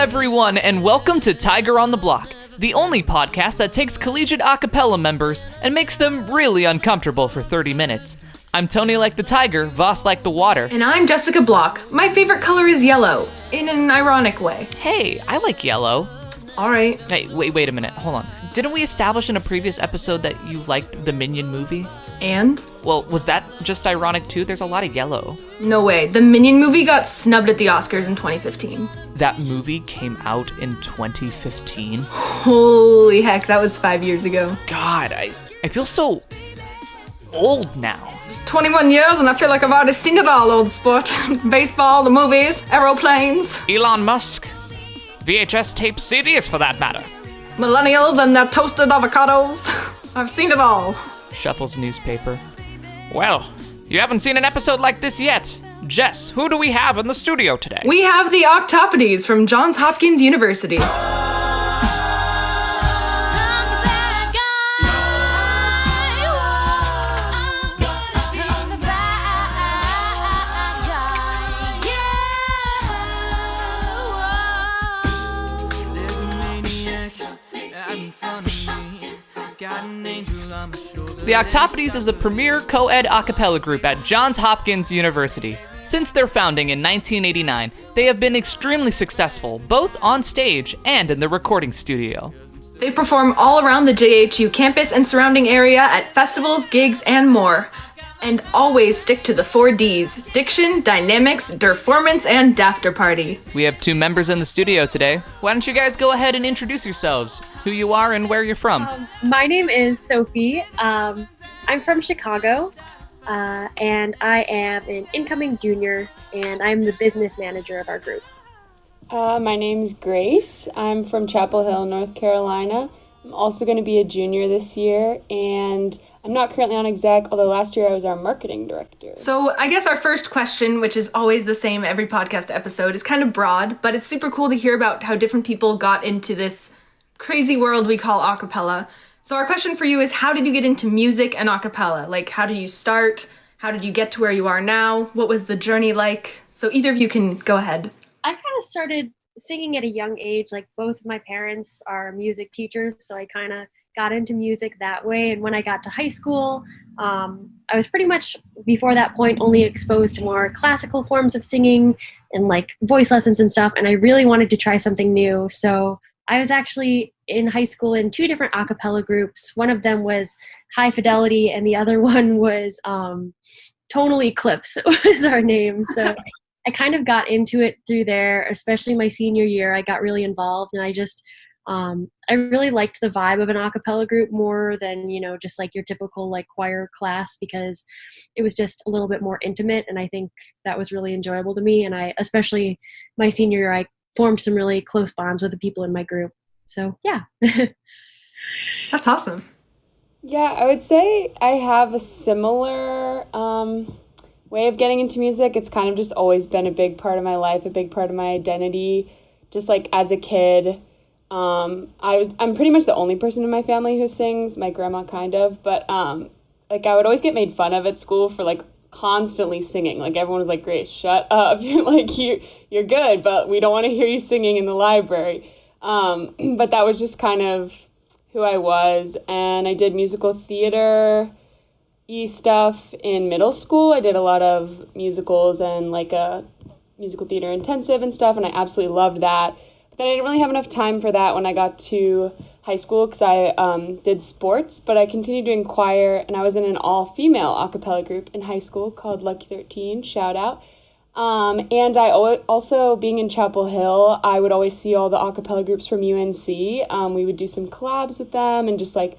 everyone, and welcome to Tiger on the Block, the only podcast that takes collegiate a cappella members and makes them really uncomfortable for 30 minutes. I'm Tony like the tiger, Voss like the water. And I'm Jessica Block. My favorite color is yellow, in an ironic way. Hey, I like yellow. All right. Hey, wait a minute, hold on. Didn't we establish in a previous episode that you liked the Minion movie? And? Well, was that just ironic too? There's a lot of yellow. No way. The Minion movie got snubbed at the Oscars in 2015. That movie came out in 2015? Holy heck, that was 5 years ago. God, I feel so old now. 21 years and I feel like I've already seen it all, old sport. Baseball, the movies, aeroplanes. Elon Musk. VHS tape CDs for that matter. Millennials and their toasted avocados. I've seen it all. Shuffles newspaper. Well, you haven't seen an episode like this yet. Jess, who do we have in the studio today? We have the Octopodes from Johns Hopkins University. The Octopodes is the premier co-ed a cappella group at Johns Hopkins University. Since their founding in 1989, they have been extremely successful, both on stage and in the recording studio. They perform all around the JHU campus and surrounding area at festivals, gigs, and more. And always stick to the 4 Ds: diction, dynamics, performance, and dafter party. We have 2 members in the studio today. Why don't you guys go ahead and introduce yourselves, who you are and where you're from. My name is Sophie. I'm from Chicago, and I am an incoming junior, and I'm the business manager of our group. My name's Grace. I'm from Chapel Hill, North Carolina. I'm also going to be a junior this year, and I'm not currently on exec, although last year I was our marketing director. So I guess our first question, which is always the same every podcast episode, is kind of broad, but it's super cool to hear about how different people got into this crazy world we call a cappella. So our question for you is, how did you get into music and a cappella? Like, how did you start? How did you get to where you are now? What was the journey like? So either of you can go ahead. I kind of started singing at a young age. Like, both my parents are music teachers, so I kind of got into music that way. And when I got to high school, I was pretty much, before that point, only exposed to more classical forms of singing and like voice lessons and stuff. And I really wanted to try something new. So I was actually in high school in 2 different a cappella groups. One of them was High Fidelity, and the other one was Tonal Eclipse was our name. So I kind of got into it through there, especially my senior year. I got really involved, and I just I really liked the vibe of an a cappella group more than, just like your typical like choir class, because it was just a little bit more intimate, and I think that was really enjoyable to me. And I, especially my senior year, I formed some really close bonds with the people in my group. So yeah. That's awesome. Yeah, I would say I have a similar way of getting into music. It's kind of just always been a big part of my life, a big part of my identity. Just like as a kid, I'm pretty much the only person in my family who sings, my grandma kind of, but like I would always get made fun of at school for like constantly singing. Like everyone was like, Grace, shut up. Like you're good, but we don't want to hear you singing in the library. But that was just kind of who I was. And I did musical theater stuff in middle school. I did a lot of musicals and like a musical theater intensive and stuff, and I absolutely loved that. But then I didn't really have enough time for that when I got to high school, because I did sports, but I continued doing choir, and I was in an all-female a cappella group in high school called Lucky 13, shout out. And I also, being in Chapel Hill, I would always see all the a cappella groups from UNC. We would do some collabs with them and just like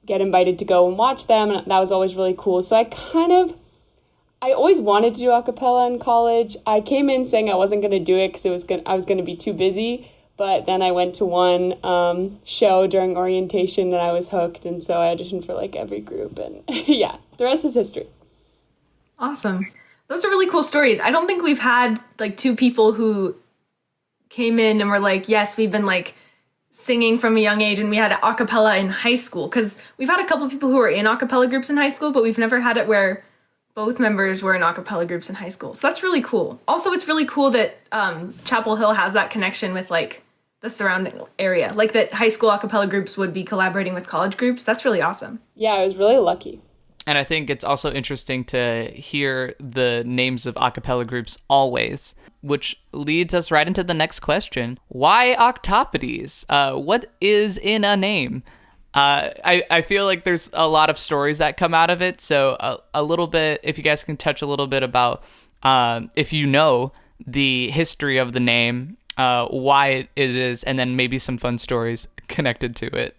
get invited to go and watch them, and that was always really cool. So I always wanted to do a cappella in college. I came in saying I wasn't going to do it because I was going to be too busy, but then I went to one show during orientation and I was hooked, and so I auditioned for like every group, and yeah, the rest is history. Awesome. Those are really cool stories. I don't think we've had like 2 people who came in and were like, yes, we've been like singing from a young age, and we had a cappella in high school, because we've had a couple of people who were in a cappella groups in high school, but we've never had it where both members were in a cappella groups in high school. So that's really cool. Also, it's really cool that Chapel Hill has that connection with like the surrounding area, like that high school a cappella groups would be collaborating with college groups. That's really awesome. Yeah, I was really lucky. And I think it's also interesting to hear the names of a cappella groups always, which leads us right into the next question. Why Octopodes? What is in a name? I feel like there's a lot of stories that come out of it. So a little bit, if you guys can touch a little bit about, if you know the history of the name, why it is, and then maybe some fun stories connected to it.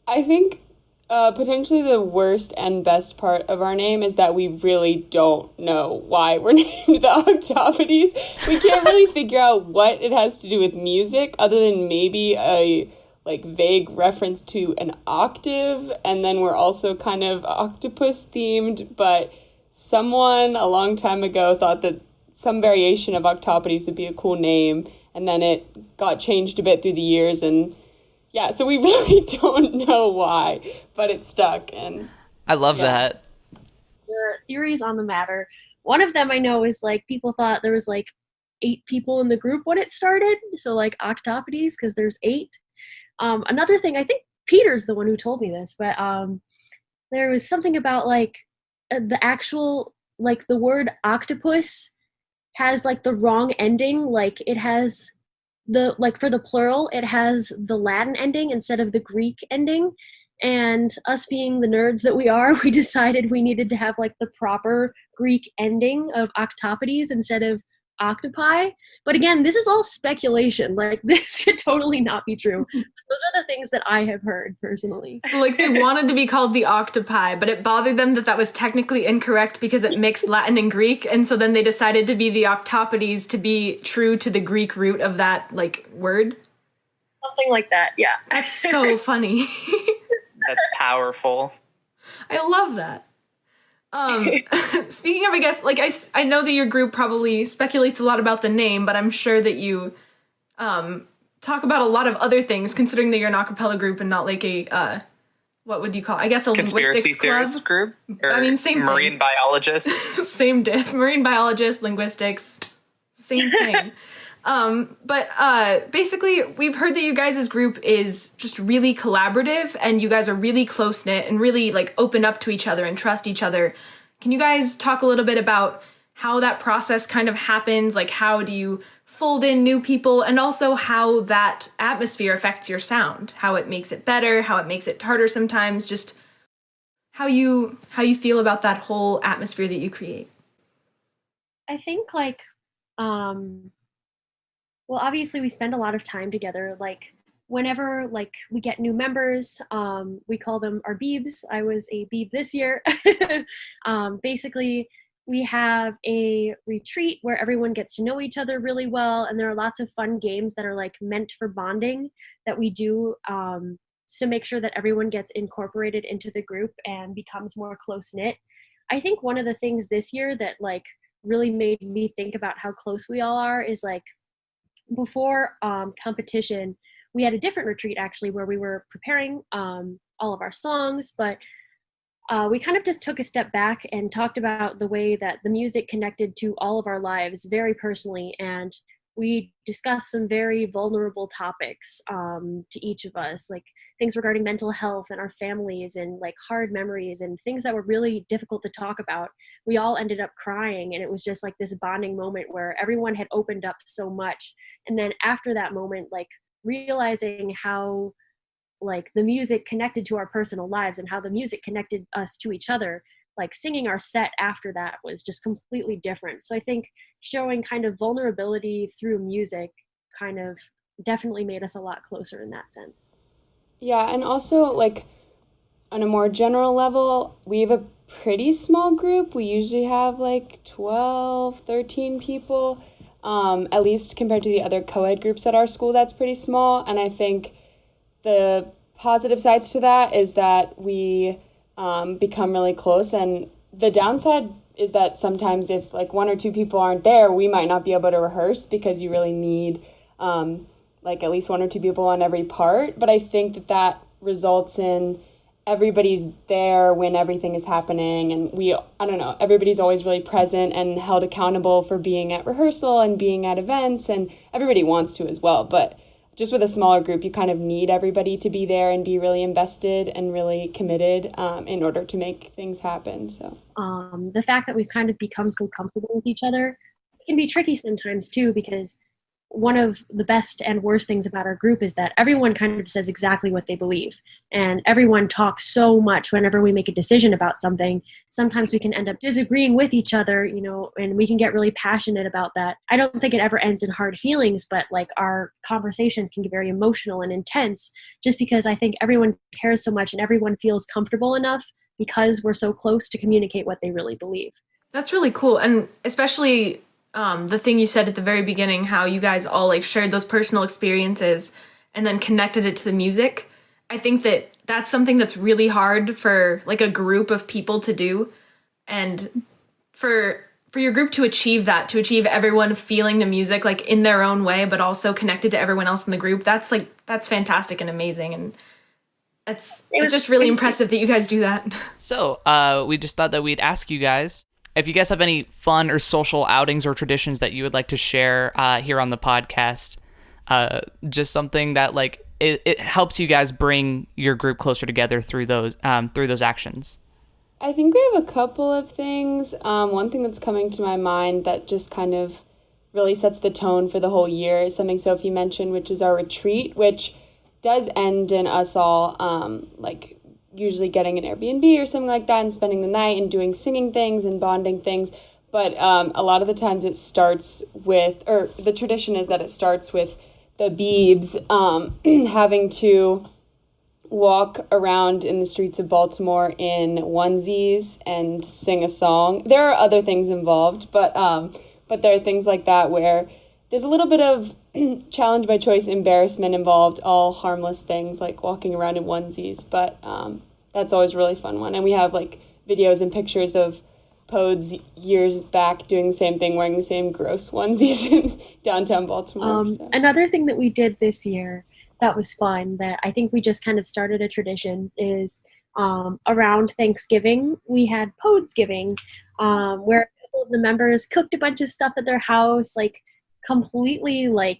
I think potentially the worst and best part of our name is that we really don't know why we're named the Octopodes. We can't really figure out what it has to do with music other than maybe a like vague reference to an octave, and then we're also kind of octopus themed, but someone a long time ago thought that some variation of Octopodes would be a cool name, and then it got changed a bit through the years, and yeah, so we really don't know why, but it stuck. And I love that. There are theories on the matter. One of them I know is like people thought there was like 8 people in the group when it started, so like Octopodes because there's 8. Another thing, I think Peter's the one who told me this, but there was something about like the actual, like the word octopus has like the wrong ending. Like it has the, like for the plural, it has the Latin ending instead of the Greek ending. And us being the nerds that we are, we decided we needed to have like the proper Greek ending of octopodes instead of octopi. But again, this is all speculation. Like this could totally not be true. Those are the things that I have heard personally. Like they wanted to be called the octopi, but it bothered them that was technically incorrect because it mixed Latin and Greek, and so then they decided to be the octopodes to be true to the Greek root of that like word. Something like that, yeah. That's so funny. That's powerful. I love that. Speaking of, I guess, like I know that your group probably speculates a lot about the name, but I'm sure that you talk about a lot of other things, considering that you're an a cappella group and not like a what would you call? I guess a Conspiracy linguistics club. theorist group. Or I mean, same marine thing. biologist. Same diff. Marine biologist, linguistics, same thing. But basically, we've heard that you guys' group is just really collaborative, and you guys are really close-knit and really, like, open up to each other and trust each other. Can you guys talk a little bit about how that process kind of happens? Like, how do you fold in new people, and also how that atmosphere affects your sound? How it makes it better, how it makes it harder sometimes, just how you feel about that whole atmosphere that you create. I think, like, well, obviously we spend a lot of time together. Like whenever like we get new members, we call them our beebs. I was a beeb this year. Basically, we have a retreat where everyone gets to know each other really well, and there are lots of fun games that are like meant for bonding that we do to make sure that everyone gets incorporated into the group and becomes more close-knit. I think one of the things this year that like really made me think about how close we all are is like before competition, we had a different retreat actually where we were preparing all of our songs, but we kind of just took a step back and talked about the way that the music connected to all of our lives very personally, and we discussed some very vulnerable topics to each of us, like things regarding mental health and our families and like hard memories and things that were really difficult to talk about. We all ended up crying, and it was just like this bonding moment where everyone had opened up so much. And then after that moment, like realizing how like the music connected to our personal lives and how the music connected us to each other, like singing our set after that was just completely different. So I think showing kind of vulnerability through music kind of definitely made us a lot closer in that sense. Yeah, and also like on a more general level, we have a pretty small group. We usually have like 12, 13 people, at least compared to the other co-ed groups at our school. That's pretty small. And I think the positive sides to that is that we become really close, and the downside is that sometimes if like 1 or 2 people aren't there, we might not be able to rehearse because you really need like at least 1 or 2 people on every part. But I think that results in everybody's there when everything is happening, and everybody's always really present and held accountable for being at rehearsal and being at events, and everybody wants to as well. But just with a smaller group, you kind of need everybody to be there and be really invested and really committed in order to make things happen. So the fact that we've kind of become so comfortable with each other can be tricky sometimes too, because one of the best and worst things about our group is that everyone kind of says exactly what they believe, and everyone talks so much whenever we make a decision about something. Sometimes we can end up disagreeing with each other, and we can get really passionate about that. I don't think it ever ends in hard feelings, but like our conversations can get very emotional and intense just because I think everyone cares so much and everyone feels comfortable enough because we're so close to communicate what they really believe. That's really cool. And especially the thing you said at the very beginning, how you guys all like shared those personal experiences and then connected it to the music. I think that that's something that's really hard for like a group of people to do. And for your group to achieve that, to achieve everyone feeling the music like in their own way, but also connected to everyone else in the group, that's fantastic and amazing. And it's just really impressive that you guys do that. So we just thought that we'd ask you guys if you guys have any fun or social outings or traditions that you would like to share here on the podcast. Just something that like it helps you guys bring your group closer together through those actions. I think we have a couple of things. One thing that's coming to my mind that just kind of really sets the tone for the whole year is something Sophie mentioned, which is our retreat, which does end in us all usually getting an Airbnb or something like that and spending the night and doing singing things and bonding things. But a lot of the times it starts with, or the tradition is that it starts with the Beebs having to walk around in the streets of Baltimore in onesies and sing a song. There are other things involved, but there are things like that where there's a little bit of challenge by choice embarrassment involved, all harmless things like walking around in onesies, but that's always a really fun one. And we have like videos and pictures of Podes years back doing the same thing, wearing the same gross onesies in downtown Baltimore. Another thing that we did this year that was fun, that I think we just kind of started a tradition, is around Thanksgiving we had Podesgiving, where a couple of the members cooked a bunch of stuff at their house, like completely like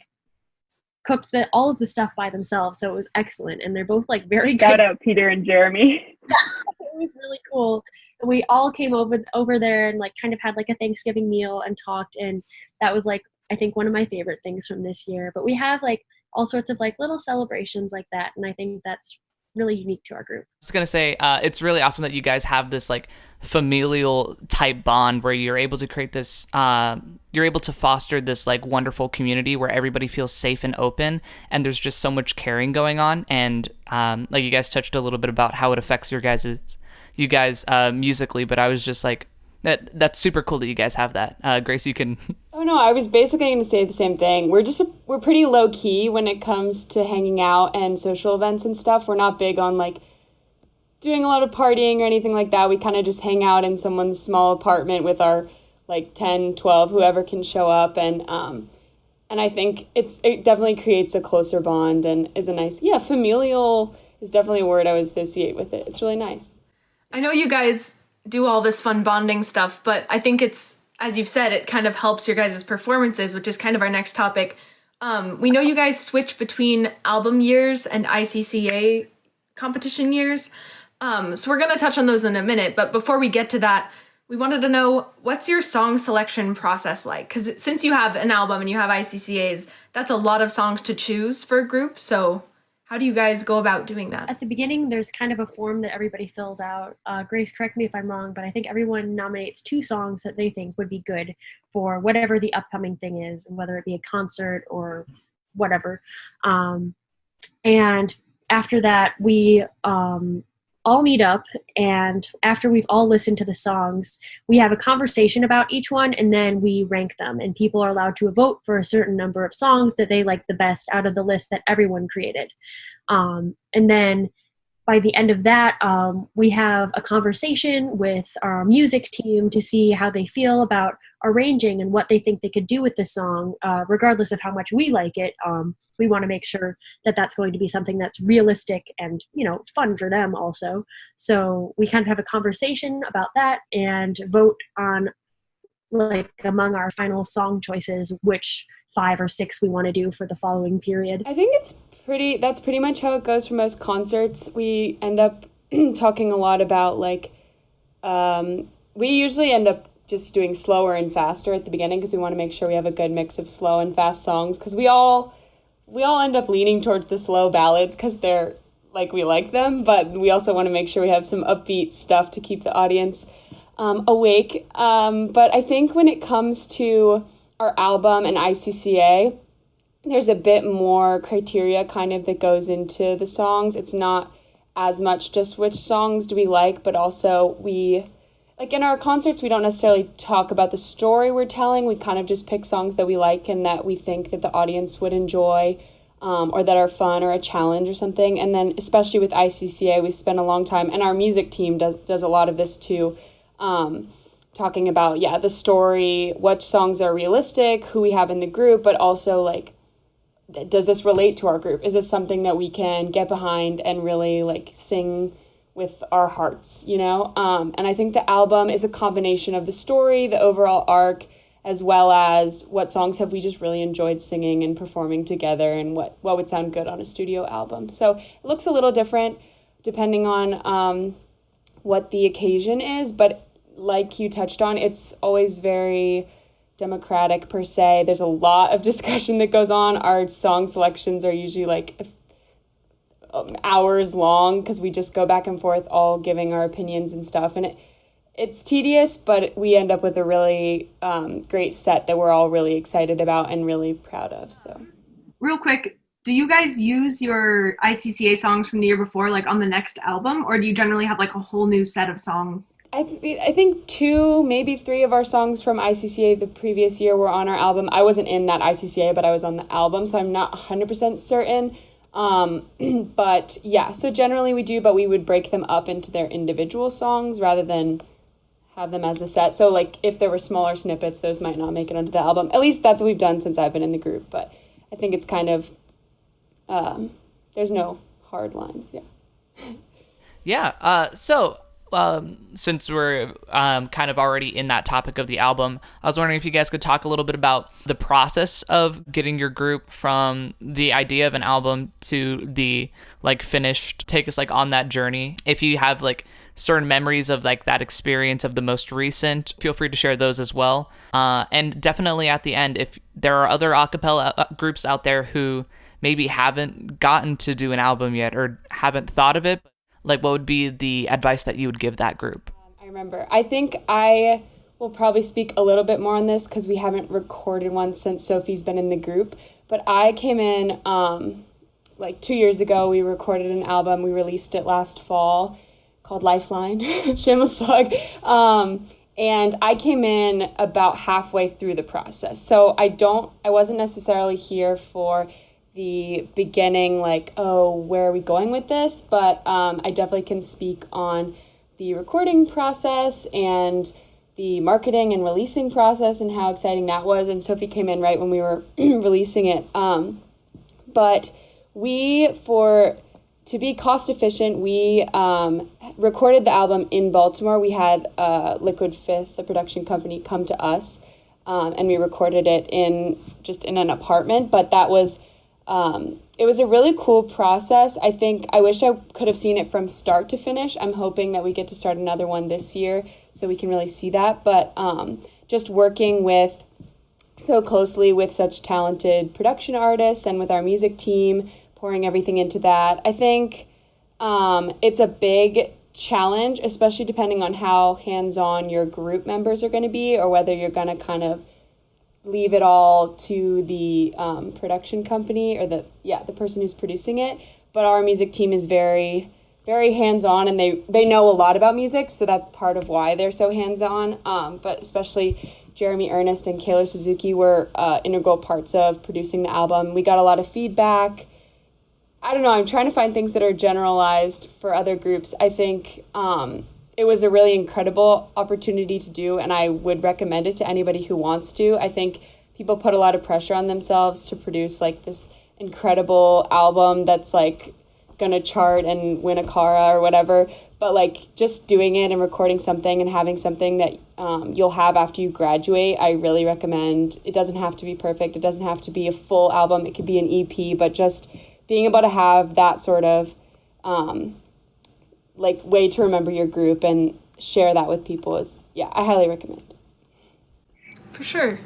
cooked all of the stuff by themselves. So it was excellent, and they're both like very good. Shout out Peter and Jeremy. It was really cool. And we all came over there and like kind of had like a Thanksgiving meal and talked, and that was like I think one of my favorite things from this year. But we have like all sorts of like little celebrations like that, and I think that's really unique to our group. I was gonna say it's really awesome that you guys have this like familial type bond where you're able to create this you're able to foster this like wonderful community where everybody feels safe and open, and there's just so much caring going on. And like you guys touched a little bit about how it affects you guys musically, but I was just like that's super cool that you guys have that. Grace, you can. Oh no, I was basically going to say the same thing. We're pretty low key when it comes to hanging out and social events and stuff. We're not big on like doing a lot of partying or anything like that. We kind of just hang out in someone's small apartment with our like 10, 12, whoever can show up, and I think it definitely creates a closer bond and is a nice, familial is definitely a word I would associate with it. It's really nice. I know you guys do all this fun bonding stuff, but I think it's, as you've said, it kind of helps your guys' performances, which is kind of our next topic. We know you guys switch between album years and ICCA competition years. So we're going to touch on those in a minute. But before we get to that, we wanted to know, what's your song selection process like? Because since you have an album and you have ICCAs, that's a lot of songs to choose for a group. So how do you guys go about doing that? At the beginning, there's kind of a form that everybody fills out. Grace, correct me if I'm wrong, but I think everyone nominates 2 songs that they think would be good for whatever the upcoming thing is, whether it be a concert or whatever. And after that, we all meet up, and after we've all listened to the songs, we have a conversation about each one, and then we rank them, and people are allowed to vote for a certain number of songs that they like the best out of the list that everyone created. And then by the end of that, we have a conversation with our music team to see how they feel about arranging and what they think they could do with the song, regardless of how much we like it. We want to make sure that that's going to be something that's realistic and, fun for them also. So we kind of have a conversation about that and vote on, like, among our final song choices, which 5 or 6 we want to do for the following period. I think that's pretty much how it goes for most concerts. We end up talking a lot about, like, we usually end up just doing slower and faster at the beginning because we want to make sure we have a good mix of slow and fast songs, because we all end up leaning towards the slow ballads because they're, like, we like them, but we also want to make sure we have some upbeat stuff to keep the audience awake. But I think when it comes to our album and ICCA, there's a bit more criteria kind of that goes into the songs. It's not as much just which songs do we like, but also like in our concerts, we don't necessarily talk about the story we're telling. We kind of just pick songs that we like and that we think that the audience would enjoy, or that are fun or a challenge or something. And then especially with ICCA, we spend a long time, and our music team does a lot of this too, talking about, the story, what songs are realistic, who we have in the group, but also, like, does this relate to our group? Is this something that we can get behind and really, like, sing with our hearts, And I think the album is a combination of the story, the overall arc, as well as what songs have we just really enjoyed singing and performing together, and what would sound good on a studio album. So it looks a little different depending on what the occasion is, but like you touched on, it's always very democratic per se. There's a lot of discussion that goes on. Our song selections are usually like hours long because we just go back and forth all giving our opinions and stuff, and it's tedious, but we end up with a really great set that we're all really excited about and really proud of. So real quick, do you guys use your ICCA songs from the year before, like, on the next album, or do you generally have, like, a whole new set of songs? I think 2, maybe 3 of our songs from ICCA the previous year were on our album. I wasn't in that ICCA, but I was on the album, so I'm not 100% certain. But yeah, so generally we do, but we would break them up into their individual songs rather than have them as the set. So, like, if there were smaller snippets, those might not make it onto the album. At least that's what we've done since I've been in the group, but I think it's kind of, there's no hard lines, So since we're kind of already in that topic of the album, I was wondering if you guys could talk a little bit about the process of getting your group from the idea of an album to the, like, finished. Take us, like, on that journey. If you have, like, certain memories of, like, that experience of the most recent, feel free to share those as well. And definitely at the end, if there are other a cappella groups out there who maybe haven't gotten to do an album yet or haven't thought of it, like, what would be the advice that you would give that group? I remember. I think I will probably speak a little bit more on this because we haven't recorded one since Sophie's been in the group. But I came in like 2 years ago. We recorded an album. We released it last fall called Lifeline. Shameless plug. And I came in about halfway through the process. So I wasn't necessarily here for the beginning, like, where are we going with this? But I definitely can speak on the recording process and the marketing and releasing process and how exciting that was. And Sophie came in right when we were releasing it. But to be cost efficient, we recorded the album in Baltimore. We had Liquid Fifth, a production company, come to us, and we recorded it in an apartment. But that was it was a really cool process. I wish I could have seen it from start to finish. I'm hoping that we get to start another one this year so we can really see that. But just working so closely with such talented production artists and with our music team, pouring everything into that, I think it's a big challenge, especially depending on how hands-on your group members are going to be, or whether you're going to kind of leave it all to the production company or the person who's producing it. But our music team is very, very hands-on, and they know a lot about music, so that's part of why they're so hands-on. But especially Jeremy Ernest and Kayla Suzuki were integral parts of producing the album. We got a lot of feedback I don't know, I'm trying to find things that are generalized for other groups. I think it was a really incredible opportunity to do, and I would recommend it to anybody who wants to. I think people put a lot of pressure on themselves to produce like this incredible album that's like gonna chart and win a Cara or whatever, but like just doing it and recording something and having something that you'll have after you graduate, I really recommend. It doesn't have to be perfect, it doesn't have to be a full album, it could be an EP, but just being able to have that sort of like way to remember your group and share that with people is, yeah, I highly recommend. For sure.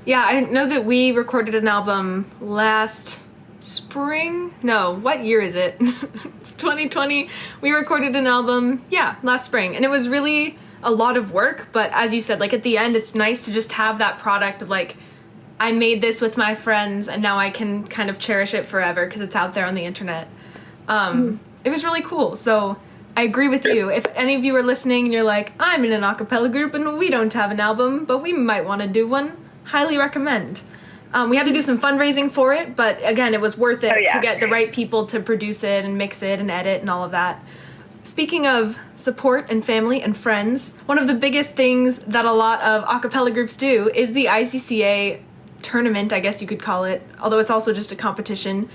Yeah, I know that we recorded an album last spring. No, what year is it? It's 2020. We recorded an album, last spring. And it was really a lot of work, but as you said, like at the end, it's nice to just have that product of like, I made this with my friends and now I can kind of cherish it forever because it's out there on the internet. It was really cool. So I agree with you. If any of you are listening and you're like, I'm in an a cappella group and we don't have an album, but we might want to do one, highly recommend. We had to do some fundraising for it, but again, it was worth it to get the right people to produce it and mix it and edit and all of that. Speaking of support and family and friends, one of the biggest things that a lot of a cappella groups do is the ICCA tournament, I guess you could call it, although it's also just a competition.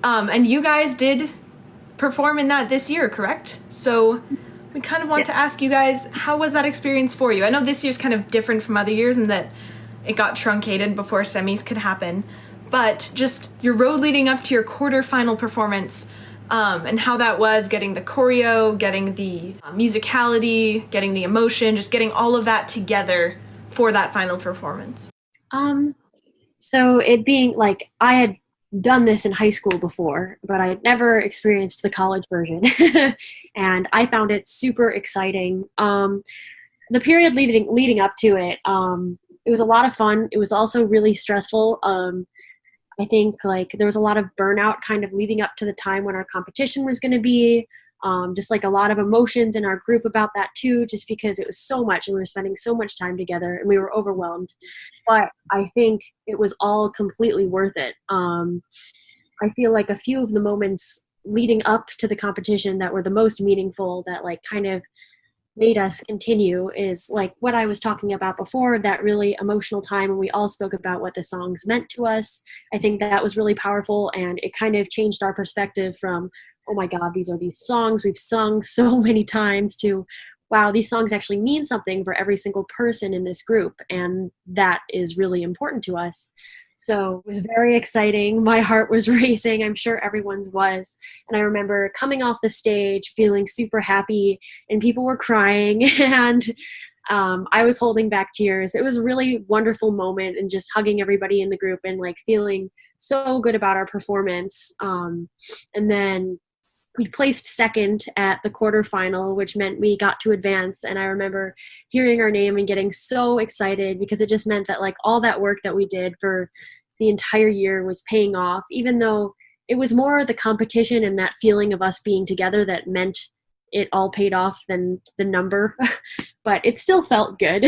And you guys did perform in that this year, correct? So we kind of want to ask you guys, how was that experience for you? I know this year's kind of different from other years in that it got truncated before semis could happen, but just your road leading up to your quarterfinal performance, and how that was, getting the choreo, getting the musicality, getting the emotion, just getting all of that together for that final performance. So it being like, I had done this in high school before, but I had never experienced the college version. And I found it super exciting. The period leading up to it, it was a lot of fun. It was also really stressful. I think like there was a lot of burnout kind of leading up to the time when our competition was going to be. Just like a lot of emotions in our group about that too, just because it was so much and we were spending so much time together and we were overwhelmed. But I think it was all completely worth it. I feel like a few of the moments leading up to the competition that were the most meaningful, that like kind of made us continue, is like what I was talking about before, that really emotional time when we all spoke about what the songs meant to us. I think that was really powerful, and it kind of changed our perspective from, oh my God, these are these songs we've sung so many times, to, wow, these songs actually mean something for every single person in this group, and that is really important to us. So it was very exciting. My heart was racing. I'm sure everyone's was. And I remember coming off the stage feeling super happy, and people were crying, and I was holding back tears. It was a really wonderful moment, and just hugging everybody in the group and like feeling so good about our performance. And then we placed second at the quarterfinal, which meant we got to advance. And I remember hearing our name and getting so excited, because it just meant that like all that work that we did for the entire year was paying off, even though it was more the competition and that feeling of us being together that meant it all paid off than the number. But it still felt good.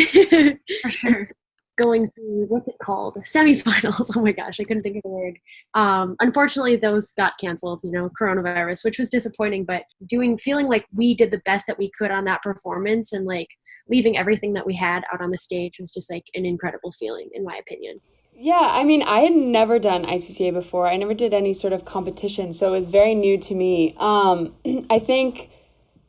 For sure. Going through, what's it called? Semifinals. Oh my gosh, I couldn't think of the word. Unfortunately, those got canceled, coronavirus, which was disappointing, but feeling like we did the best that we could on that performance, and like leaving everything that we had out on the stage was just like an incredible feeling, in my opinion. Yeah, I mean, I had never done ICCA before. I never did any sort of competition, so it was very new to me. I think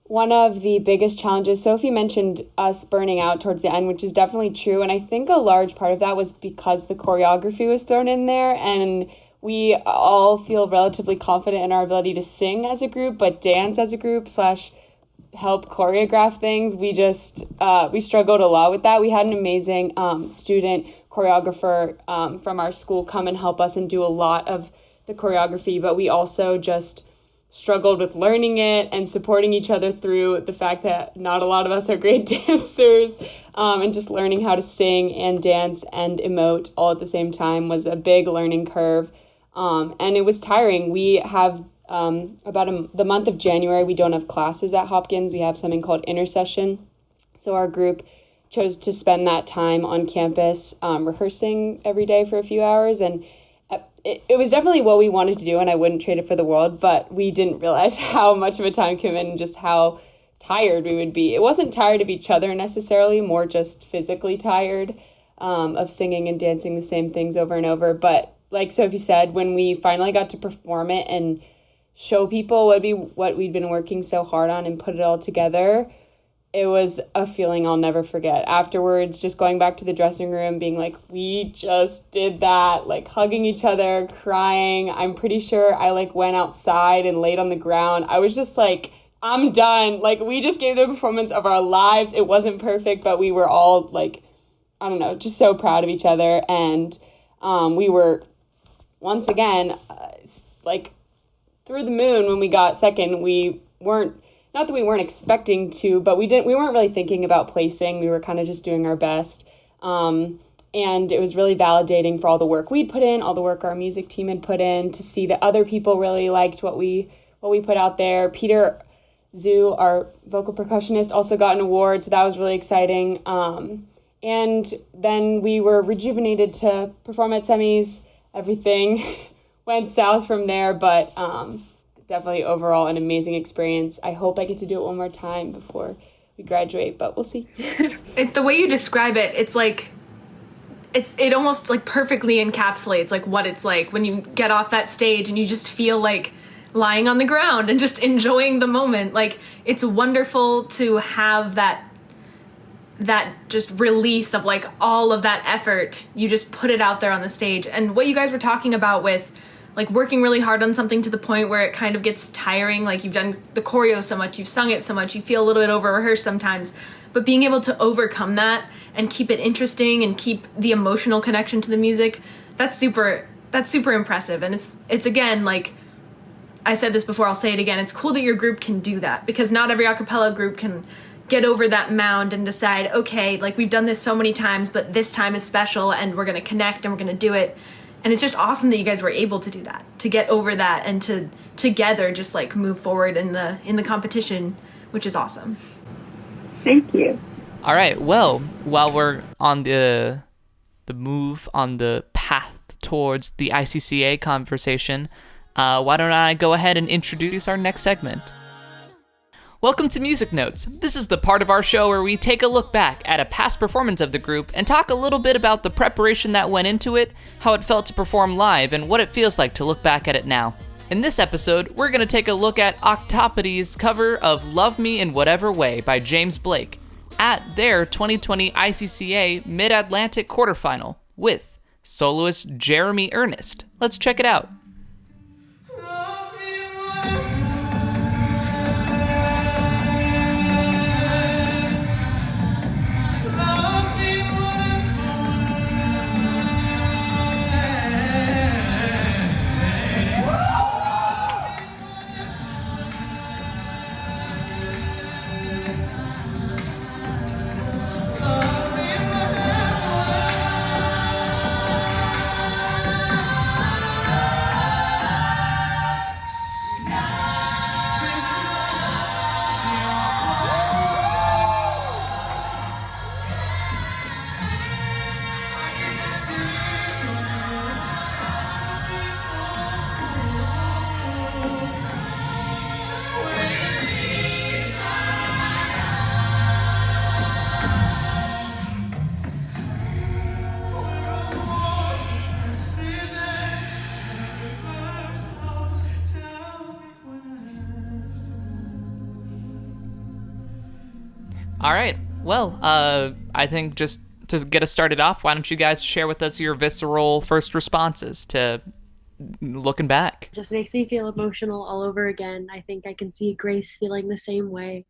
one of the biggest challenges, Sophie mentioned us burning out towards the end, which is definitely true. And I think a large part of that was because the choreography was thrown in there, and we all feel relatively confident in our ability to sing as a group, but dance as a group / help choreograph things. We struggled a lot with that. We had an amazing student choreographer from our school come and help us and do a lot of the choreography, but we also just struggled with learning it and supporting each other through the fact that not a lot of us are great dancers, and just learning how to sing and dance and emote all at the same time was a big learning curve, and it was tiring. We have the month of January, we don't have classes at Hopkins. We have something called intercession, so our group chose to spend that time on campus rehearsing every day for a few hours, and it was definitely what we wanted to do, and I wouldn't trade it for the world, but we didn't realize how much of a time commitment and just how tired we would be. It wasn't tired of each other necessarily, more just physically tired of singing and dancing the same things over and over. But like Sophie said, when we finally got to perform it and show people what we'd been working so hard on and put it all together, it was a feeling I'll never forget. Afterwards, just going back to the dressing room, being like, we just did that, like hugging each other, crying. I'm pretty sure I like went outside and laid on the ground. I was just like, I'm done. Like, we just gave the performance of our lives. It wasn't perfect, but we were all like, I don't know, just so proud of each other. And we were, once again, like through the moon when we got second. We weren't, not that we weren't expecting to, but we weren't really thinking about placing. We were kind of just doing our best. And it was really validating for all the work we'd put in, all the work our music team had put in, to see that other people really liked what we put out there. Peter Zhu, our vocal percussionist, also got an award, so that was really exciting. And then we were rejuvenated to perform at semis. Everything went south from there, but definitely overall an amazing experience. I hope I get to do it one more time before we graduate, but we'll see. The way you describe it, it's like, it almost like perfectly encapsulates like what it's like when you get off that stage and you just feel like lying on the ground and just enjoying the moment. Like, it's wonderful to have that just release of like all of that effort. You just put it out there on the stage. And what you guys were talking about with like working really hard on something to the point where it kind of gets tiring, like you've done the choreo so much, you've sung it so much, you feel a little bit over rehearsed sometimes, but being able to overcome that and keep it interesting and keep the emotional connection to the music, that's super impressive. And it's again, like I said this before, I'll say it again, it's cool that your group can do that, because not every a cappella group can get over that mound and decide, okay, like we've done this so many times, but this time is special and we're going to connect and we're going to do it. And it's just awesome that you guys were able to do that, to get over that and to together just like move forward in the competition, which is awesome. Thank you. All right. Well, while we're on the move on the path towards the ICCA conversation, why don't I go ahead and introduce our next segment? Welcome to Music Notes. This is the part of our show where we take a look back at a past performance of the group and talk a little bit about the preparation that went into it, how it felt to perform live, and what it feels like to look back at it now. In this episode, we're going to take a look at Octopodes' cover of Love Me in Whatever Way by James Blake at their 2020 ICCA Mid-Atlantic quarterfinal with soloist Jeremy Ernest. Let's check it out. All right. Well, I think just to get us started off, why don't you guys share with us your visceral first responses to looking back? Just makes me feel emotional all over again. I think I can see Grace feeling the same way.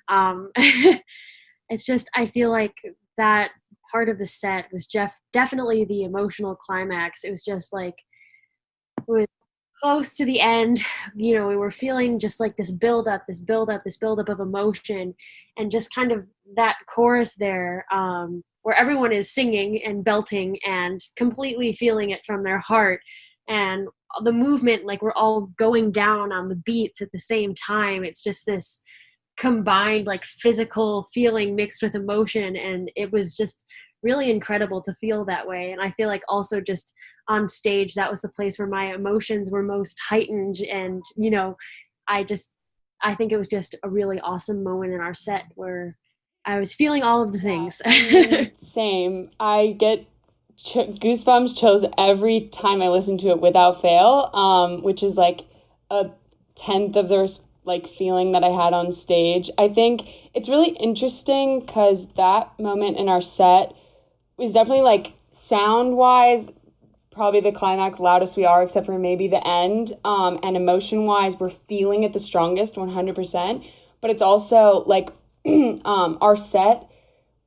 It's just, I feel like that part of the set was definitely the emotional climax. It was just like, with close to the end, you know, we were feeling just like this build up of emotion, and just kind of that chorus there, where everyone is singing and belting and completely feeling it from their heart, and the movement, like we're all going down on the beats at the same time. It's just this combined like physical feeling mixed with emotion, and it was just really incredible to feel that way. And I feel like also just on stage, that was the place where my emotions were most heightened. And, I think it was just a really awesome moment in our set where I was feeling all of the things. Same. I get goosebumps, chills every time I listen to it without fail, which is like a tenth of the feeling that I had on stage. I think it's really interesting because that moment in our set was definitely sound-wise probably the climax, loudest we are, except for maybe the end. And emotion-wise, we're feeling it the strongest, 100%. But it's also our set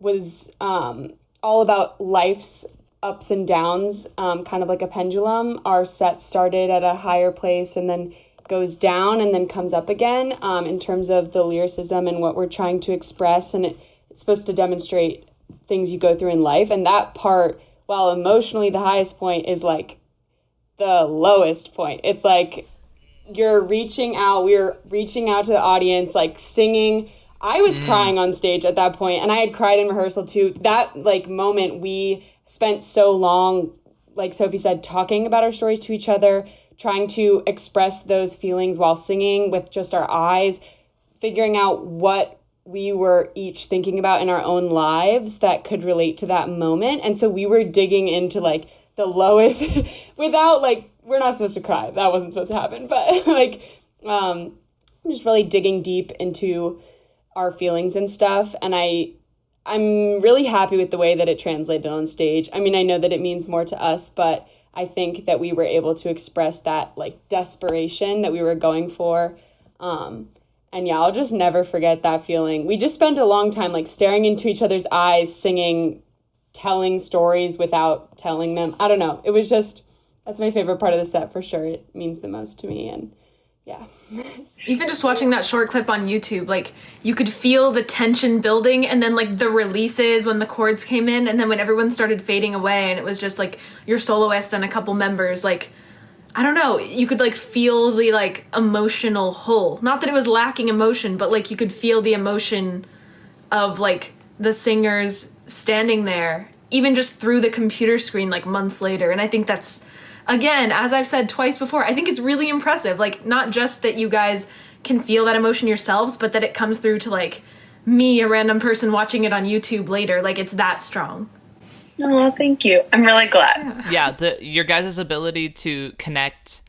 was all about life's ups and downs, kind of like a pendulum. Our set started at a higher place and then goes down and then comes up again, in terms of the lyricism and what we're trying to express. And it's supposed to demonstrate things you go through in life. And that part, while emotionally the highest point, is the lowest point. It's you're reaching out. We're reaching out to the audience, singing. I was crying on stage at that point, and I had cried in rehearsal too. That moment, we spent so long, like Sophie said, talking about our stories to each other, trying to express those feelings while singing with just our eyes, figuring out what we were each thinking about in our own lives that could relate to that moment. And so we were digging into the lowest without we're not supposed to cry. That wasn't supposed to happen. But just really digging deep into our feelings and stuff. And I'm really happy with the way that it translated on stage. I mean, I know that it means more to us, but I think that we were able to express that desperation that we were going for. And yeah, I'll just never forget that feeling. We just spent a long time staring into each other's eyes, singing, telling stories without telling them. I don't know. It was that's my favorite part of the set for sure. It means the most to me. And yeah. Even just watching that short clip on YouTube, you could feel the tension building, and then the releases when the chords came in, and then when everyone started fading away and it was just your soloist and a couple members, I don't know, you could feel the emotional hull. Not that it was lacking emotion, but you could feel the emotion of the singers standing there, even just through the computer screen months later. And I think that's, again, as I've said twice before, I think it's really impressive. Not just that you guys can feel that emotion yourselves, but that it comes through to me, a random person watching it on YouTube later. It's that strong. Oh, well, thank you. I'm really glad. Yeah, your guys' ability to connect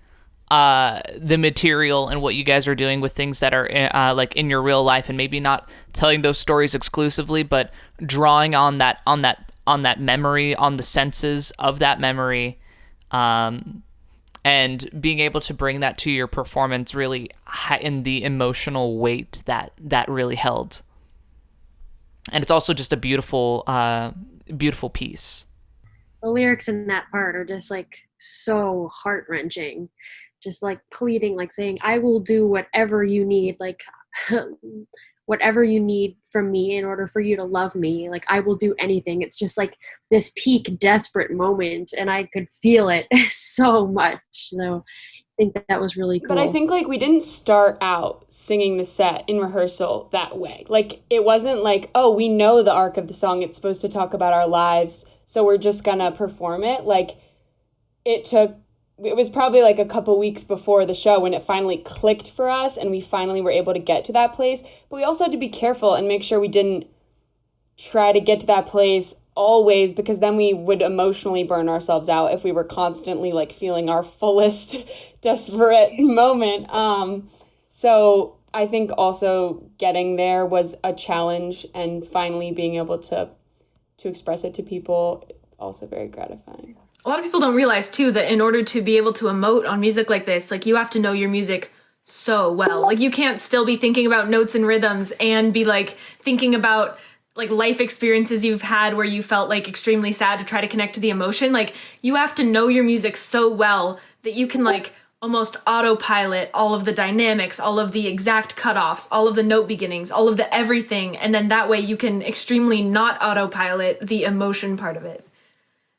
the material and what you guys are doing with things that are in your real life, and maybe not telling those stories exclusively, but drawing on that memory, on the senses of that memory, and being able to bring that to your performance really heightened the emotional weight that really held. And it's also just a beautiful piece. The lyrics in that part are just so heart-wrenching, just pleading, saying, I will do whatever you need, whatever you need from me in order for you to love me, I will do anything. It's just this peak desperate moment, and I could feel it so much. So I think that was really cool. But I think we didn't start out singing the set in rehearsal that way. It wasn't oh, we know the arc of the song, it's supposed to talk about our lives, so we're just gonna perform it. It was probably a couple weeks before the show when it finally clicked for us and we finally were able to get to that place. But we also had to be careful and make sure we didn't try to get to that place always, because then we would emotionally burn ourselves out if we were constantly feeling our fullest desperate moment. So I think also getting there was a challenge, and finally being able to express it to people, also very gratifying. A lot of people don't realize too that in order to be able to emote on music like this, you have to know your music so well. You can't still be thinking about notes and rhythms and be thinking about life experiences you've had where you felt extremely sad to try to connect to the emotion. You have to know your music so well that you can almost autopilot all of the dynamics, all of the exact cutoffs, all of the note beginnings, all of the everything. And then that way you can extremely not autopilot the emotion part of it.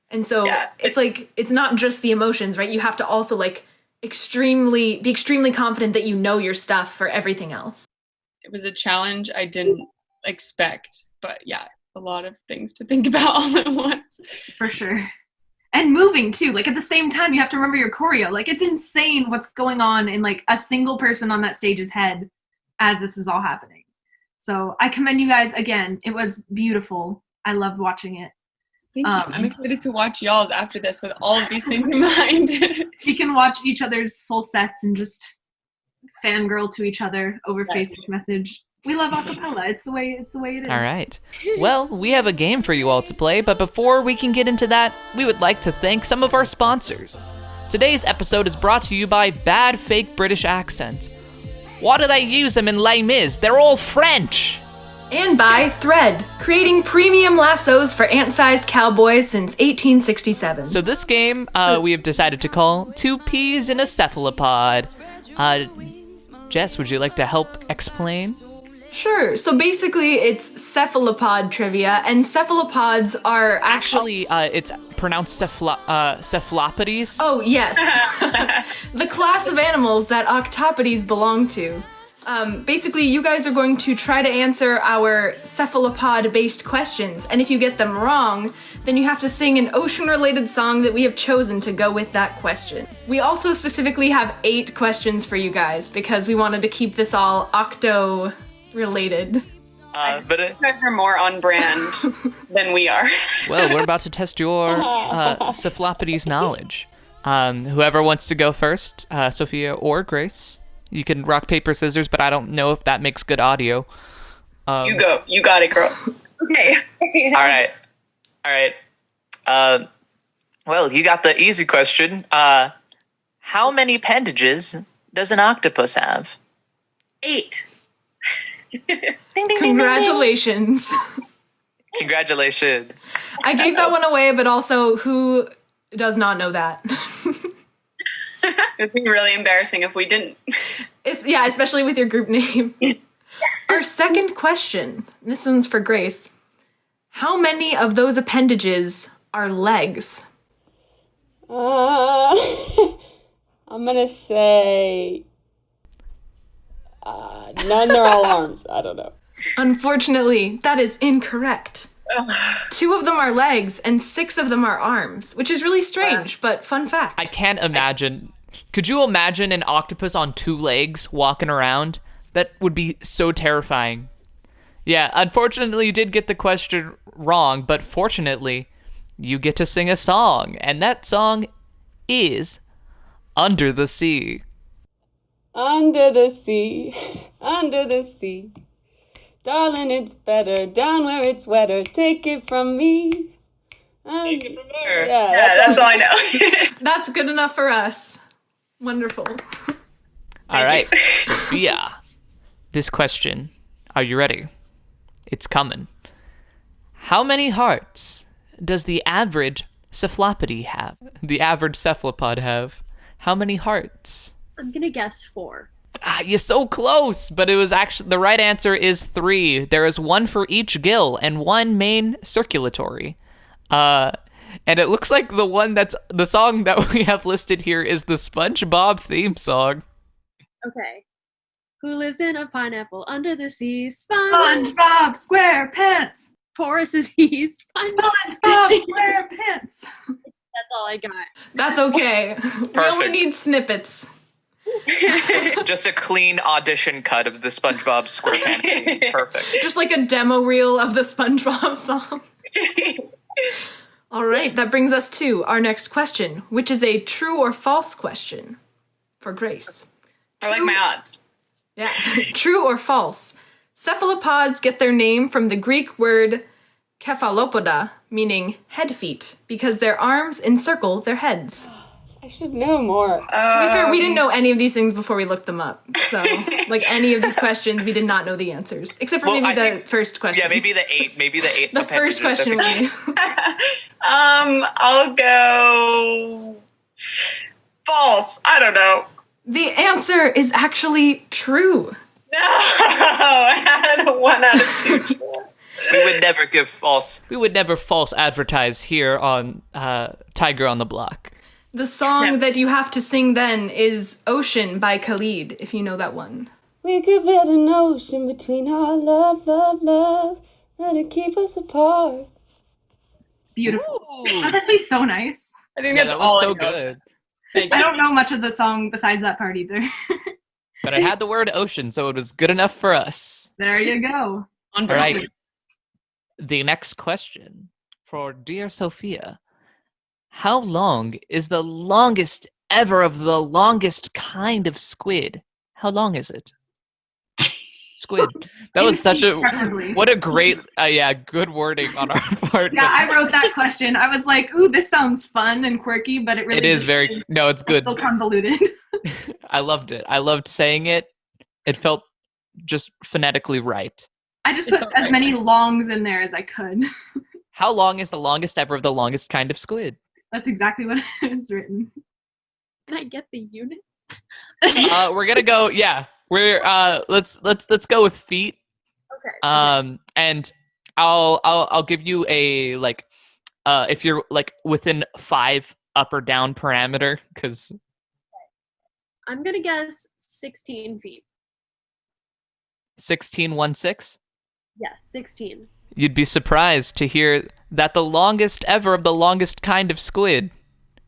And so it's not just the emotions, right? You have to also be extremely confident that you know your stuff for everything else. It was a challenge I didn't expect, but yeah, a lot of things to think about all at once. For sure. And moving too, like at the same time, you have to remember your choreo. Like it's insane what's going on in like a single person on that stage's head as this is all happening. So I commend you guys again. It was beautiful. I loved watching it. Thank you. I'm excited to watch y'all's after this with all of these things in mind. We can watch each other's full sets and just fangirl to each other over Facebook message. We love acapella. It's the way it is. All right. Well, we have a game for you all to play, but before we can get into that, we would like to thank some of our sponsors. Today's episode is brought to you by Bad Fake British Accent. Why do they use them in Les Mis? They're all French. And by Thread, creating premium lassos for ant-sized cowboys since 1867. So this game we have decided to call Two Peas in a Cephalopod. Jess, would you like to help explain? Sure. So basically, it's cephalopod trivia, and cephalopods are actually... it's pronounced cephalopodes. Oh, yes. The class of animals that octopodes belong to. Basically, you guys are going to try to answer our cephalopod-based questions, and if you get them wrong, then you have to sing an ocean-related song that we have chosen to go with that question. We also specifically have 8 questions for you guys, because we wanted to keep this all octo-related. But you guys are more on brand than we are. Well, we're about to test your cephalopodes knowledge. Whoever wants to go first, Sophia or Grace. You can rock, paper, scissors, but I don't know if that makes good audio. You go. You got it, girl. Okay. All right. Well, you got the easy question. How many appendages does an octopus have? 8. Congratulations. Congratulations. I gave that one away, but also, who does not know that? It would be really embarrassing if we didn't. Yeah, especially with your group name. Our second question, this one's for Grace. How many of those appendages are legs? I'm gonna say none. They're all arms. I don't know. Unfortunately, that is incorrect. 2 of them are legs and 6 of them are arms, which is really strange, but fun fact. I can't imagine. Could you imagine an octopus on 2 legs walking around? That would be so terrifying. Yeah, unfortunately, you did get the question wrong, but fortunately, you get to sing a song, and that song is Under the Sea. Under the sea, under the sea. Darling, it's better down where it's wetter. Take it from me. Take it from there. Yeah, That's all I know. That's good enough for us. Wonderful. All right, Sophia, this question, are you ready? It's coming. How many hearts does the average cephalopod have? The average cephalopod have? How many hearts? I'm gonna guess 4. You're so close, but it was actually, the right answer is 3. There is 1 for each gill and 1 main circulatory. And it looks like the song that we have listed here is the SpongeBob theme song. Okay. Who lives in a pineapple under the sea? SpongeBob SquarePants. Porous as he. SpongeBob SquarePants. That's all I got. That's okay. We only Perfect. need snippets. Just a clean audition cut of the SpongeBob SquarePants theme. Perfect. Just like a demo reel of the SpongeBob song. All right, that brings us to our next question, which is a true or false question for Grace. I like my odds. Yeah, true or false? Cephalopods get their name from the Greek word kephalopoda, meaning head feet, because their arms encircle their heads. I should know more. To be fair, we didn't know any of these things before we looked them up. So, like any of these questions, we did not know the answers. Except for maybe the first question. Yeah, maybe the 8. Maybe the 8. The first question we knew. I'll go false. I don't know. The answer is actually true. No, I had a 1 out of 2. We would never give false. We would never false advertise here on Tiger on the Block. The song that you have to sing then is Ocean by Khalid, if you know that one. We could build an ocean between our love, love, love, that'll keep us apart. Beautiful. That's actually so nice. I think Yeah, that's that was all so I know. good. Thank I you. don't know much of the song besides that part either. But it had the word ocean, so it was good enough for us. There you go. On All right. topic. The next question for dear Sophia. How long is the longest ever of the longest kind of squid? How long is it? Squid. That was such a Preferably. what a great good wording on our part. Yeah, I wrote that question. I was like, ooh, this sounds fun and quirky, but it really It is just very no, it's good. still convoluted. I loved it. I loved saying it. It felt just phonetically right. I just It's put all as right. many longs in there as I could. How long is the longest ever of the longest kind of squid? That's exactly what it's written. Can I get the unit? We're gonna go. Yeah, we're let's go with feet. Okay. And I'll give you a like if you're like within 5 up or down parameter because I'm gonna guess 16 feet. 1616. Yes, 16. You'd be surprised to hear that the longest ever of the longest kind of squid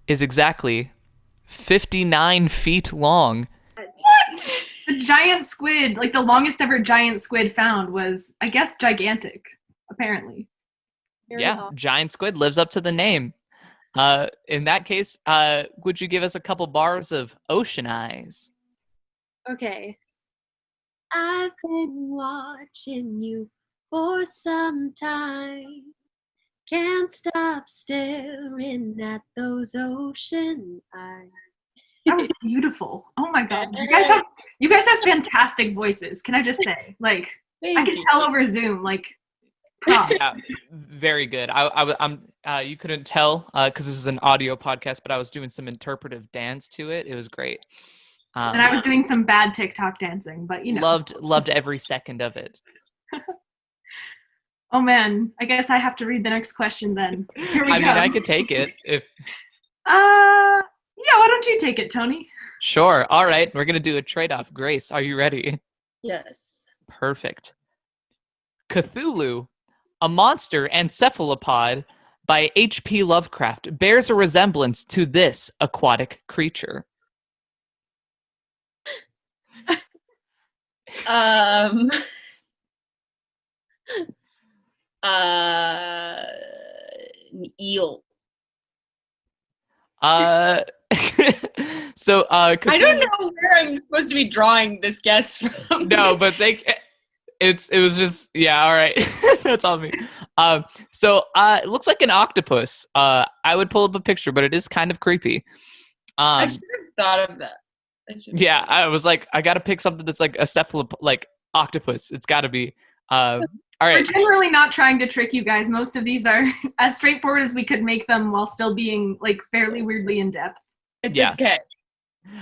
is exactly 59 feet long. What? The giant squid, like the longest ever giant squid found was, I guess, gigantic, apparently. Very Yeah, long. giant squid lives up to the name. In that case, would you give us a couple bars of Ocean Eyes? Okay. I've been watching you for some time. Can't stop staring at those ocean eyes. That was beautiful. Oh my god. You guys have fantastic voices, can I just say? Like, I Thank can you. tell over Zoom, like, props. Yeah, very good. I'm you couldn't tell because this is an audio podcast, but I was doing some interpretive dance to it. It was great. And I was doing some bad TikTok dancing, but you know. loved every second of it. Oh man, I guess I have to read the next question then. Here we I go. mean, I could take it if Yeah, why don't you take it, Tony? sure. All right, we're gonna do a trade-off. Grace, are you ready? Yes. Perfect. Cthulhu, a monster and cephalopod by H.P. Lovecraft, bears a resemblance to this aquatic creature. Um. An eel. So I Cthulhu, don't know where I'm supposed to be drawing this guess from. no, but it was just yeah, all right. That's on me. So it looks like an octopus. I would pull up a picture, but it is kind of creepy. I should have thought of that. Yeah, I was like, I gotta pick something that's like a like octopus. It's gotta be. All We're right. generally not trying to trick you guys. Most of these are as straightforward as we could make them while still being like fairly weirdly in depth. It's Yeah. okay.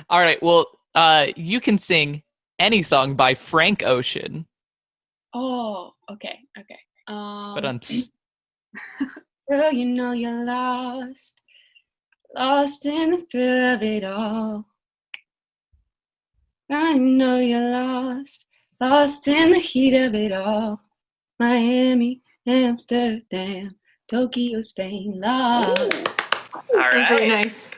All right. Well, you can sing any song by Frank Ocean, Oh, okay. but Girl, you know you're lost in the thrill of it all. I know you're lost in the heat of it all. Miami, Amsterdam, Tokyo, Spain, lost. All That was really right. nice.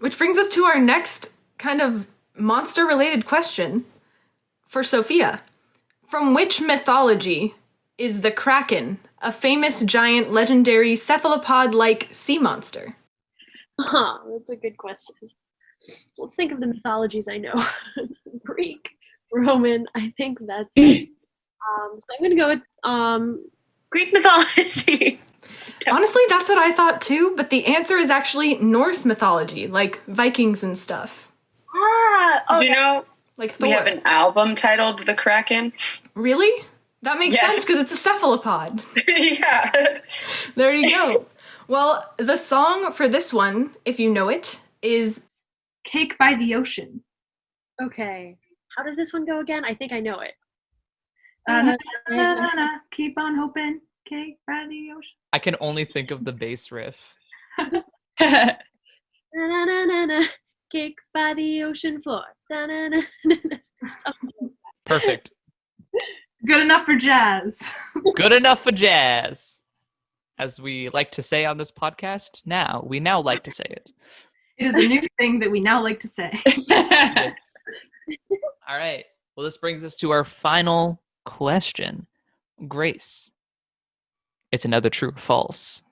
Which brings us to our next kind of monster-related question for Sophia. From which mythology is the Kraken a famous giant legendary cephalopod-like sea monster? That's a good question. Let's think of the mythologies I know. Greek, Roman, I think that's it. So I'm gonna go with Greek mythology. Honestly, that's what I thought too, but the answer is actually Norse mythology, like Vikings and stuff. Do you know Like Thor. we have an album titled The Kraken? Really? That makes Yes. sense because it's a cephalopod. Yeah. There you go. Well, the song for this one, if you know it, is Cake by the Ocean. okay. How does this one go again? I think I know it. Na, na, na, na, keep on hoping, cake by the ocean. I can only think of the bass riff. Na, na, na, na, na, cake by the ocean floor. Na, na, na, na, na. Something. Perfect. Good enough for jazz. Good enough for jazz. as we like to say on this podcast now. We now like to say it. It is a new thing that we now like to say. Yes. All right. Well, this brings us to our final question. Grace, it's another true or false.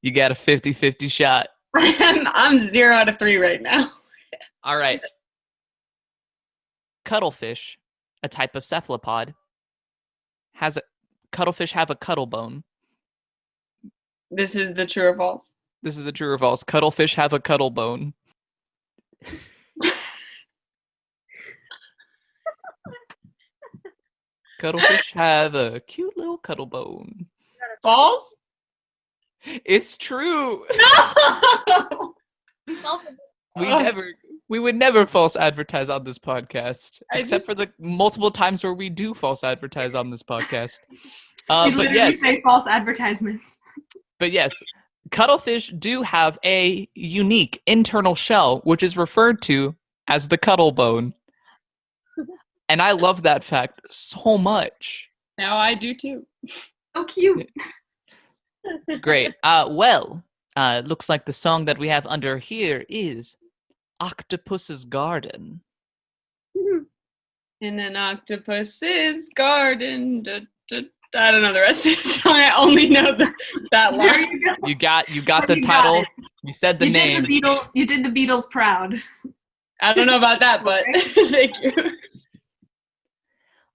You got a 50-50 shot. I'm 0 out of 3 right now. All right. Cuttlefish, a type of cephalopod, cuttlefish have a cuttle bone. This is the true or false. This is a true or false. Cuttlefish have a cuttle bone. Cuttlefish have a cute little cuttle bone. False? It's true. No! We would never false advertise on this podcast, except for the multiple times where we do false advertise on this podcast. But yes, say false advertisements. But yes, cuttlefish do have a unique internal shell, which is referred to as the cuttle bone. And I love that fact so much. Now I do too. So cute. Great. Looks like the song that we have under here is Octopus's Garden. In an octopus's garden. I don't know the rest of the song. I only know that line. You got the title. You said the name. You did the Beatles proud. I don't know about that, but thank you.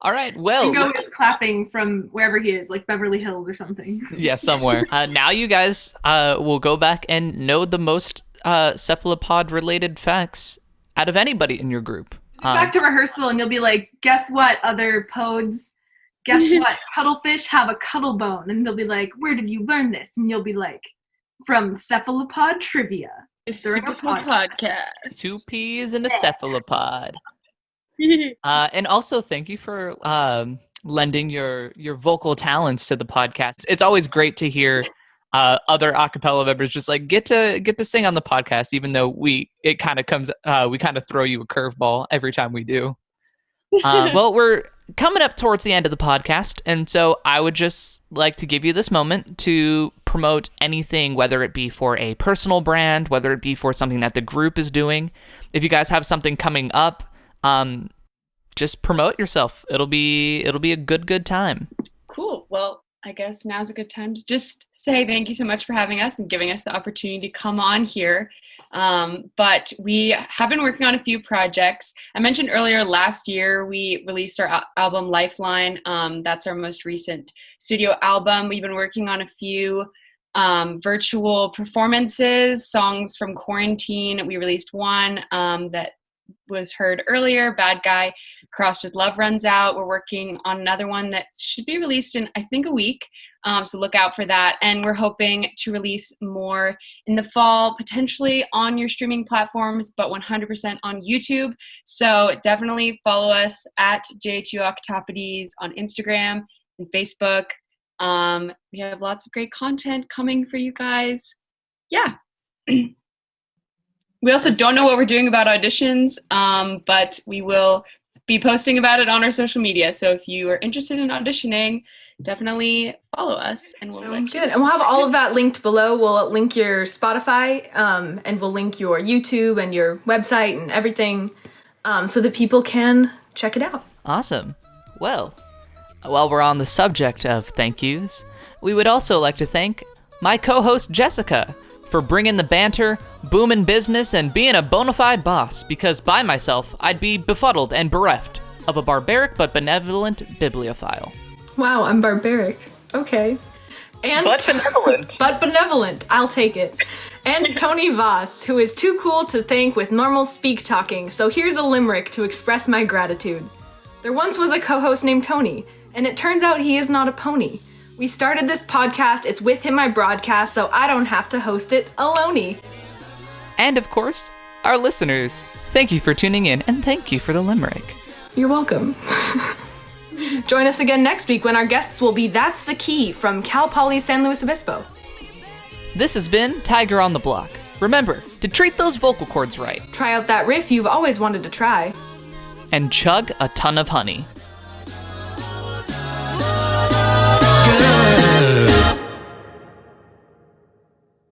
All right, well. Ringo is clapping from wherever he is, like Beverly Hills or something. Yeah, somewhere. Now you guys will go back and know the most cephalopod-related facts out of anybody in your group. Back to rehearsal, and you'll be like, guess what, other pods? Guess what? Cuttlefish have a cuttle bone. And they'll be like, where did you learn this? And you'll be like, from cephalopod trivia. During a podcast. 2 peas in a cephalopod. And also, thank you for lending your vocal talents to the podcast. It's always great to hear other a cappella members just like get to sing on the podcast, even though we kind of throw you a curveball every time we do. Well, we're coming up towards the end of the podcast, and so I would just like to give you this moment to promote anything, whether it be for a personal brand, whether it be for something that the group is doing. If you guys have something coming up, just promote yourself. It'll be a good time. Cool. Well, I guess now's a good time to just say thank you so much for having us and giving us the opportunity to come on here. But we have been working on a few projects. I mentioned earlier last year we released our album Lifeline. That's our most recent studio album. We've been working on a few virtual performances, songs from quarantine. We released one that was heard earlier, Bad Guy Crossed with Love Runs Out. We're working on another one that should be released in, I think, a week. So look out for that. And we're hoping to release more in the fall, potentially on your streaming platforms, but 100% on YouTube. So definitely follow us at JHU Octopodes on Instagram and Facebook. We have lots of great content coming for you guys. Yeah. We also don't know what we're doing about auditions, but we will be posting about it on our social media. So if you are interested in auditioning, definitely follow us, and we'll Sounds good. And we'll have all of that linked below. We'll link your Spotify, and we'll link your YouTube and your website and everything, so that people can check it out. Awesome. Well, while we're on the subject of thank yous, we would also like to thank my co-host Jessica for bringing the banter, booming business, and being a bona fide boss, because by myself, I'd be befuddled and bereft of a barbaric but benevolent bibliophile. Wow, I'm barbaric. Okay. And But benevolent. But benevolent. I'll take it. And Tony Voss, who is too cool to thank with normal speak talking, so here's a limerick to express my gratitude. There once was a co-host named Tony, and it turns out he is not a pony. We started this podcast, it's with him I broadcast, so I don't have to host it alone-y. And of course, our listeners. Thank you for tuning in, and thank you for the limerick. You're welcome. Join us again next week when our guests will be That's the Key from Cal Poly San Luis Obispo. This has been Tiger on the Block. Remember to treat those vocal cords right. Try out that riff you've always wanted to try. And chug a ton of honey.